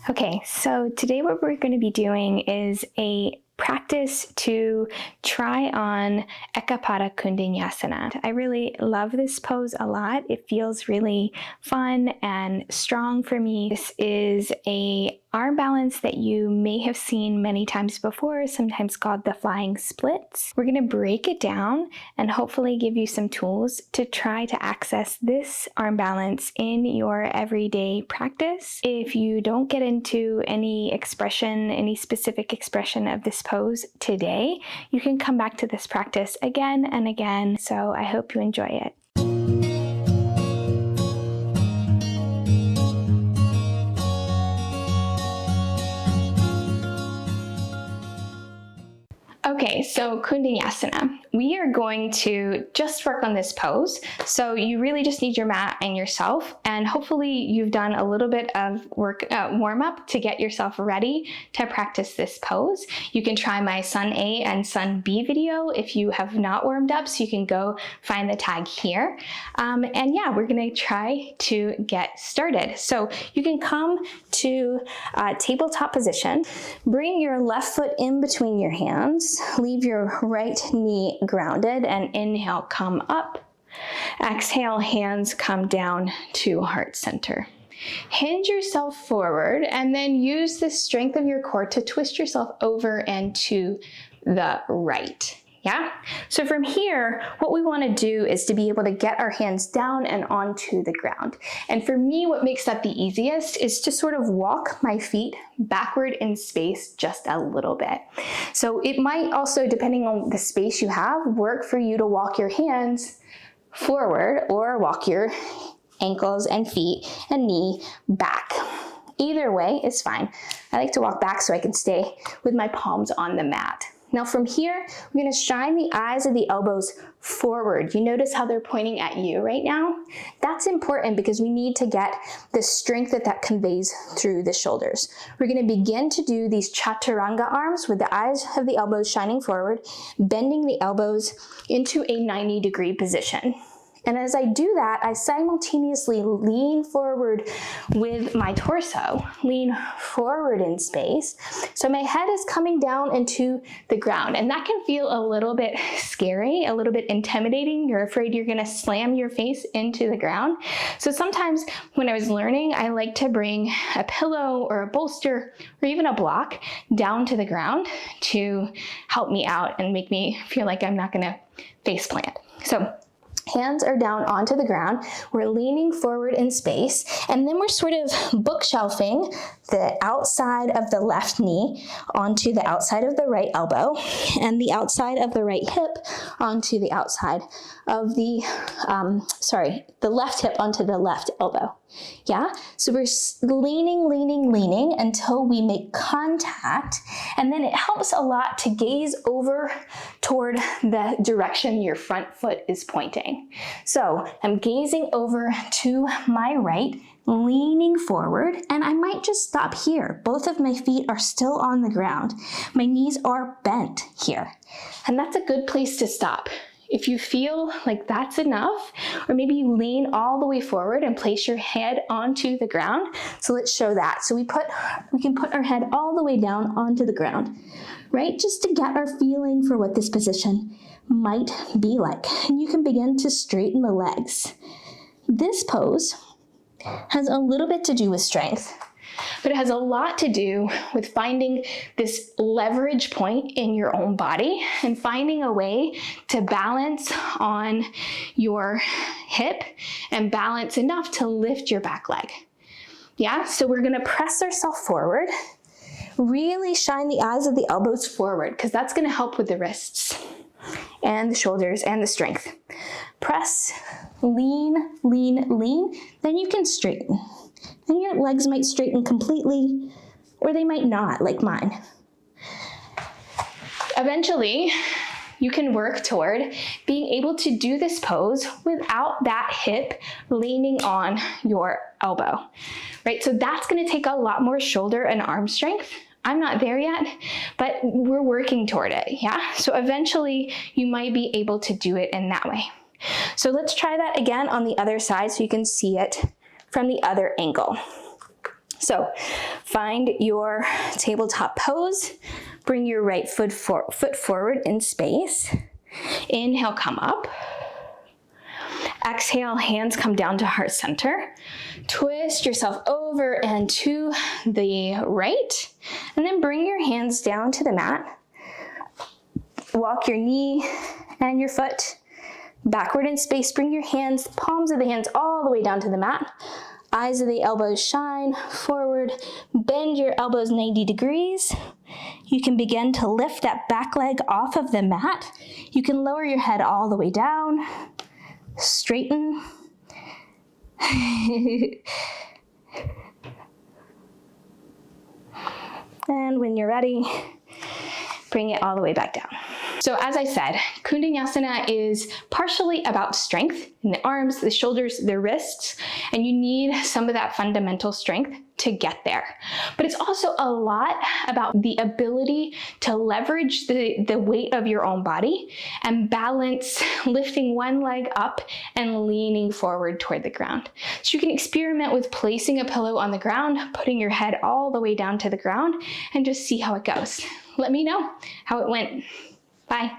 Okay, so today what we're going to be doing is a practice to try on Eka Pada Koundinyasana. I really love this pose a lot. It feels really fun and strong for me. This is a arm balance that you may have seen many times before, sometimes called the flying splits. We're going to break it down and hopefully give you some tools to try to access this arm balance in your everyday practice. If you don't get into any specific expression of this pose today, you can come back to this practice again and again. So I hope you enjoy it. Okay, so Koundinyasana. We are going to just work on this pose. So you really just need your mat and yourself, and hopefully you've done a little bit of warm up to get yourself ready to practice this pose. You can try my Sun A and Sun B video if you have not warmed up, so you can go find the tag here. And yeah, we're gonna try to get started. So you can come to tabletop position, bring your left foot in between your hands, leave your right knee grounded, and inhale, come up. Exhale, hands come down to heart center. Hinge yourself forward and then use the strength of your core to twist yourself over and to the right. Yeah? So from here, what we want to do is to be able to get our hands down and onto the ground. And for me, what makes that the easiest is to sort of walk my feet backward in space just a little bit. So it might also, depending on the space you have, work for you to walk your hands forward or walk your ankles and feet and knee back. Either way is fine. I like to walk back so I can stay with my palms on the mat. Now from here, we're going to shine the eyes of the elbows forward. You notice how they're pointing at you right now? That's important because we need to get the strength that conveys through the shoulders. We're going to begin to do these chaturanga arms with the eyes of the elbows shining forward, bending the elbows into a 90-degree position. And as I do that, I simultaneously lean forward with my torso, lean forward in space. So my head is coming down into the ground, and that can feel a little bit scary, a little bit intimidating. You're afraid you're gonna slam your face into the ground. So sometimes when I was learning, I like to bring a pillow or a bolster or even a block down to the ground to help me out and make me feel like I'm not gonna face plant. So hands are down onto the ground, we're leaning forward in space, and then we're sort of bookshelfing the outside of the left knee onto the outside of the right elbow, and the outside of the right hip onto the outside of the, the left hip onto the left elbow. Yeah, so we're leaning until we make contact, and then it helps a lot to gaze over toward the direction your front foot is pointing. So I'm gazing over to my right, leaning forward, and I might just stop here. Both of my feet are still on the ground. My knees are bent here, and that's a good place to stop. If you feel like that's enough, or maybe you lean all the way forward and place your head onto the ground. So let's show that. So we can put our head all the way down onto the ground, right? Just to get our feeling for what this position might be like. And you can begin to straighten the legs. This pose has a little bit to do with strength, but it has a lot to do with finding this leverage point in your own body and finding a way to balance on your hip and balance enough to lift your back leg. Yeah, so we're gonna press ourselves forward, really shine the eyes of the elbows forward because that's gonna help with the wrists and the shoulders and the strength. Press, lean, then you can straighten. And your legs might straighten completely, or they might not, like mine. Eventually, you can work toward being able to do this pose without that hip leaning on your elbow, right? So that's gonna take a lot more shoulder and arm strength. I'm not there yet, but we're working toward it, yeah? So eventually, you might be able to do it in that way. So let's try that again on the other side so you can see it from the other angle. So find your tabletop pose. Bring your right foot forward in space. Inhale, come up. Exhale, hands come down to heart center. Twist yourself over and to the right, and then bring your hands down to the mat. Walk your knee and your foot backward in space. Bring your hands, palms of the hands all the way down to the mat. Eyes of the elbows shine forward. Bend your elbows 90 degrees. You can begin to lift that back leg off of the mat. You can lower your head all the way down. Straighten. And when you're ready, bring it all the way back down. So as I said, Koundinyasana is partially about strength in the arms, the shoulders, the wrists, and you need some of that fundamental strength to get there. But it's also a lot about the ability to leverage the weight of your own body and balance lifting one leg up and leaning forward toward the ground. So you can experiment with placing a pillow on the ground, putting your head all the way down to the ground, and just see how it goes. Let me know how it went. Bye.